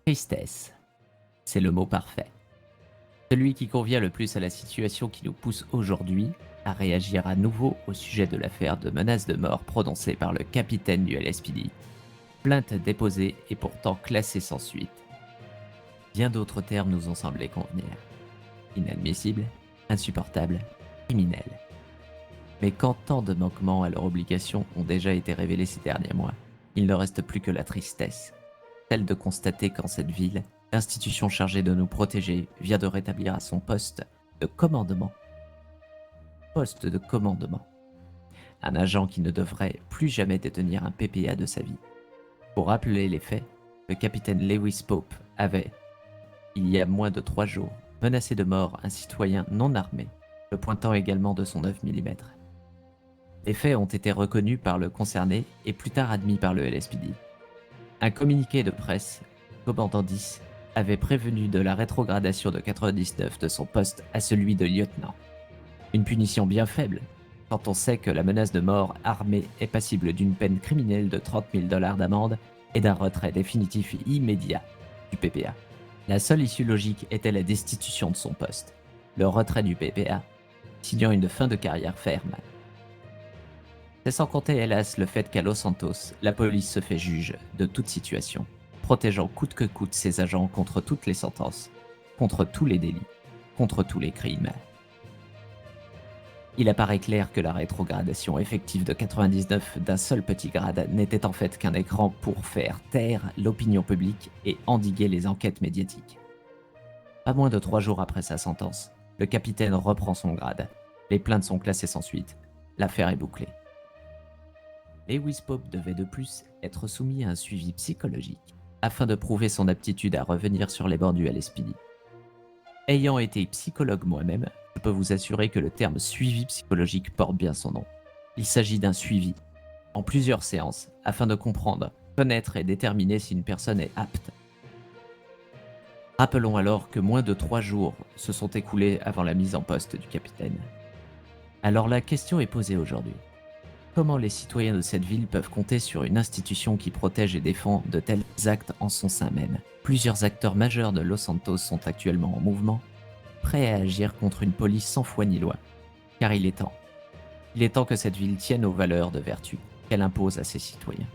Tristesse, c'est le mot parfait. Celui qui convient le plus à la situation qui nous pousse aujourd'hui à réagir à nouveau au sujet de l'affaire de menace de mort prononcée par le capitaine du LSPD. Plainte déposée et pourtant classée sans suite. Bien d'autres termes nous ont semblé convenir. Inadmissible, insupportable, criminel. Mais quand tant de manquements à leurs obligations ont déjà été révélés ces derniers mois, il ne reste plus que la tristesse, celle de constater qu'en cette ville, l'institution chargée de nous protéger vient de rétablir à son de commandement. Poste de commandement. Un agent qui ne devrait plus jamais détenir un PPA de sa vie. Pour rappeler les faits, le capitaine Lewis Pope avait, il y a moins de 3 jours, menacé de mort un citoyen non armé, le pointant également de son 9 mm. Les faits ont été reconnus par le concerné et plus tard admis par le LSPD. Un communiqué de presse, commandant 10, avait prévenu de la rétrogradation de 99 de son poste à celui de lieutenant. Une punition bien faible, quand on sait que la menace de mort armée est passible d'une peine criminelle de 30 000 $ d'amende et d'un retrait définitif immédiat du PPA. La seule issue logique était la destitution de son poste, le retrait du PPA, signant une fin de carrière ferme. C'est sans compter hélas le fait qu'à Los Santos, la police se fait juge de toute situation, protégeant coûte que coûte ses agents contre toutes les sentences, contre tous les délits, contre tous les crimes. Il apparaît clair que la rétrogradation effective de 99 d'un seul petit grade n'était en fait qu'un écran pour faire taire l'opinion publique et endiguer les enquêtes médiatiques. Pas moins de 3 jours après sa sentence, le capitaine reprend son grade. Les plaintes sont classées sans suite. L'affaire est bouclée. Lewis Pope devait de plus être soumis à un suivi psychologique afin de prouver son aptitude à revenir sur les bords du LSPD. Ayant été psychologue moi-même, je peux vous assurer que le terme suivi psychologique porte bien son nom. Il s'agit d'un suivi, en plusieurs séances, afin de comprendre, connaître et déterminer si une personne est apte. Rappelons alors que moins de 3 jours se sont écoulés avant la mise en poste du capitaine. Alors la question est posée aujourd'hui. Comment les citoyens de cette ville peuvent compter sur une institution qui protège et défend de tels actes en son sein même? Plusieurs acteurs majeurs de Los Santos sont actuellement en mouvement, prêts à agir contre une police sans foi ni loi. Car il est temps. Il est temps que cette ville tienne aux valeurs de vertu qu'elle impose à ses citoyens.